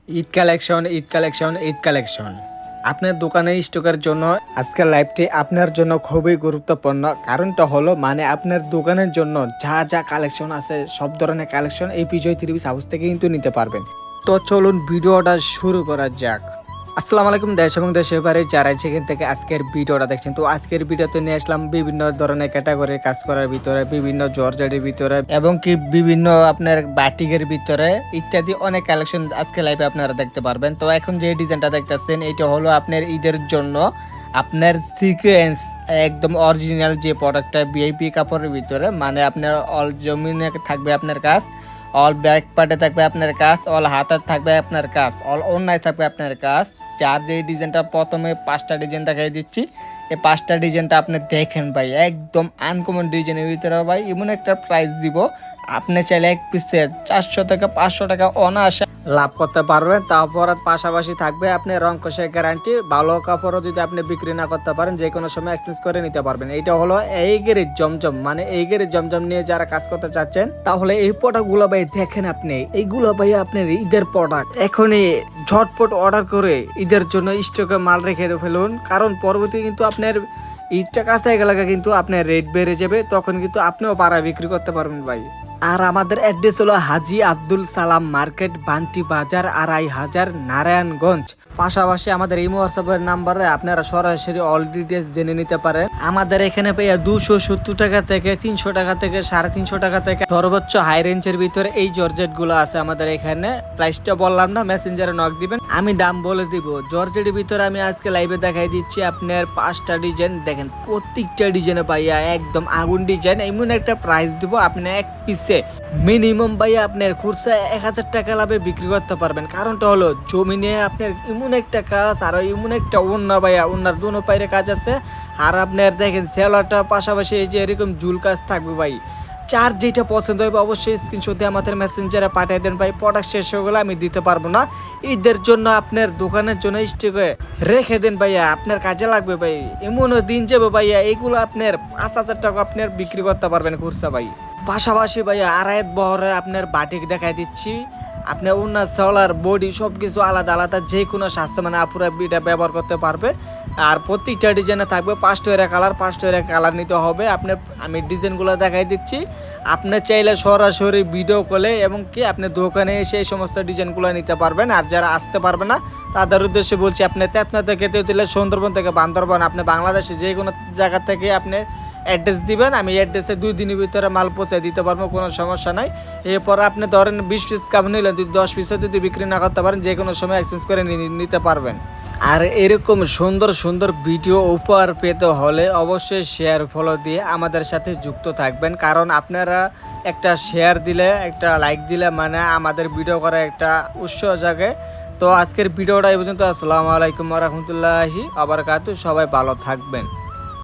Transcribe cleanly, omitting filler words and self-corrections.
Eid collection, Eid collection, Eid collection. আপনার দোকানে স্টকের জন্য আজকের লাইভটি আপনার জন্য খুবই গুরুত্বপূর্ণ। কারণটা হলো আপনার দোকানের জন্য যা যা কালেকশন আছে সব ধরনের কালেকশন এই বিজয় থ্রি পিস হাউস থেকে কিন্তু নিতে পারবেন। তো চলুন ভিডিওটা শুরু করা যাক। আসসালামু আলাইকুম দেশ এবং দেশের বাইরে যারা সেখান থেকে আজকের ভিডিওটা দেখছেন। তো আজকের ভিডিওতে নিয়ে আসলাম বিভিন্ন ধরনের ক্যাটাগরির কাজ করার ভিতরে, বিভিন্ন জর্জেটের ভিতরে এবং কি বিভিন্ন আপনার বাটিকের ভিতরে ইত্যাদি অনেক কালেকশন আজকে লাইভে আপনারা দেখতে পারবেন। তো এখন যে ডিজাইনটা দেখতেছেন এটা হলো আপনার ঈদের জন্য আপনার সিকোয়েন্স একদম অরিজিনাল যে প্রোডাক্টটা ভিআইপি কাপড়ের ভিতরে, আপনার অল জমিনে থাকবে আপনার কাজ, অল ব্যাক পার্টে থাকবে আপনার কাজ, অল হাতে থাকবে আপনার কাজ, অল অন্যায় থাকবে আপনার কাজ। যার যে ডিজাইনটা প্রথমে 5টা ডিজাইন দেখাই দিচ্ছি, এই 5টা ডিজাইনটা আপনি দেখেন ভাই, একদম আনকমন ডিজাইনের ভিতরে ভাই এমন একটা প্রাইস দিব আপনি চাইলে এক পিসে 400 থেকে 500 টাকা অনায়াসে লাভ করতে পারবেন। তারপর পাশাপাশি থাকবে আপনি রং কষের গ্যারান্টি। ভালো কাপড়ও যদি আপনি বিক্রি না করতে পারেন যে কোনো সময় এক্সচেঞ্জ করে নিতে পারবেন। এইটা হলো এই গেরের জমজম, এই গেরের জমজম নিয়ে যারা কাজ করতে চাচ্ছেন তাহলে এই প্রোডাক্টগুলো ভাই দেখেন আপনি, এইগুলো ভাই আপনার ঈদের প্রোডাক্ট। এখনই ঝটপট অর্ডার করে ঈদের জন্য স্টকে মাল রেখে ফেলুন, কারণ পরবর্তী কিন্তু আপনার ঈদটা কাছে গেলে কিন্তু আপনার রেট বেড়ে যাবে, তখন কিন্তু আপনিও পাড়ায় বিক্রি করতে পারবেন ভাই। আর আমাদের অ্যাড্রেস হলো হাজী আব্দুল সালাম মার্কেট, বান্টি বাজার, 2500, নারায়ণগঞ্জ। পাশাপাশি আমাদের এই হোয়াটসঅ্যাপের নাম্বারে আপনারা সরাসরি অল ডিটেলস জেনে নিতে পারেন। আমাদের এখানে পেয়ে 270 টাকা থেকে 300 টাকা থেকে 350 টাকা থেকে সর্বোচ্চ হাই রেঞ্জের ভিতরে এই জর্জেট গুলো আছে আমাদের এখানে। প্রাইসটা বললাম না, মেসেঞ্জারে নক দিবেন, আমি দাম বলে দিব। জর্জেটের ভিতরে আমি আজকে লাইভে দেখাই দিচ্ছি আপনার 5টা ডিজাইন। দেখেন প্রত্যেকটা ডিজাইনে পাইয়া একদম আগুন ডিজাইন, এমন একটা প্রাইস দিব আপনি এক পিসে মিনিমাম ভাইয়া আপনার খুচরা 1000 টাকা লাভে বিক্রি করতে পারবেন। কারণটা হলো জমিনে আপনার এমন একটা কাজ আর এমন একটা ওন্না ভাইয়া, ওন্নার দুনো পাইরে কাজ আছে। আর আপনার দেখেন সেলারটা পাশাপাশি এই যে এরকম ঝুল কাজ থাকবে ভাই। চার যেটা পছন্দ হবে অবশ্যই স্ক্রিনশট দিয়ে আমাদের মেসেঞ্জারে পাঠিয়ে দেন ভাই। প্রোডাক্ট শেষ হয়ে গেলে আমি দিতে পারবো না। ঈদের জন্য আপনার দোকানের জন্য স্টকে রেখে দেন ভাইয়া, আপনার কাজে লাগবে ভাই। এমনও দিন যাবে ভাইয়া এগুলো আপনার 5000 টাকা আপনার বিক্রি করতে পারবেন খুচরা ভাই। পাশাপাশি ভাইয়া আড়াইত বহরে আপনার বাটিক দেখাই দিচ্ছি। আপনার উন্নার সোলার বডি সব কিছু আলাদা আলাদা, যে কোনো স্বাস্থ্য আপুরা বিটা ব্যবহার করতে পারবে। আর প্রত্যেকটা ডিজাইনে থাকবে 5টা কালার, 5টা কালার নিতে হবে। আমি ডিজাইনগুলো দেখাই দিচ্ছি। আপনি চাইলে সরাসরি ভিডিও কলে এবং কি আপনি দোকানে এসে এই সমস্ত ডিজাইনগুলো নিতে পারবেন। আর যারা আসতে পারবে না তাদের উদ্দেশ্যে বলছি, আপনি তেতনা থেকে তেতুলিয়া, সুন্দরবন থেকে বান্দরবন, আপনি বাংলাদেশে যে কোনো জায়গা থেকে আপনি অ্যাড্রেস দিবেন, আমি অ্যাড্রেসে 2 দিনের ভিতরে মাল পৌঁছে দিতে পারবো, কোনো সমস্যা নাই। এরপর আপনি ধরেন 20 পিস কাপ নিলেন, যদি 10 পিসে যদি বিক্রি না করতে পারেন যে কোনো সময় এক্সচেঞ্জ করে নিতে পারবেন। আর এরকম সুন্দর সুন্দর ভিডিও উপহার পেতে হলে অবশ্যই শেয়ার ফলো দিয়ে আমাদের সাথে যুক্ত থাকবেন, কারণ আপনারা একটা শেয়ার দিলে, একটা লাইক দিলে আমাদের ভিডিও করার একটা উৎসাহ জাগে। তো আজকের ভিডিওটা এই পর্যন্ত। আসসালামু আলাইকুম ওয়া রাহমাতুল্লাহি ওয়া বারাকাতুহু। সবাই ভালো থাকবেন।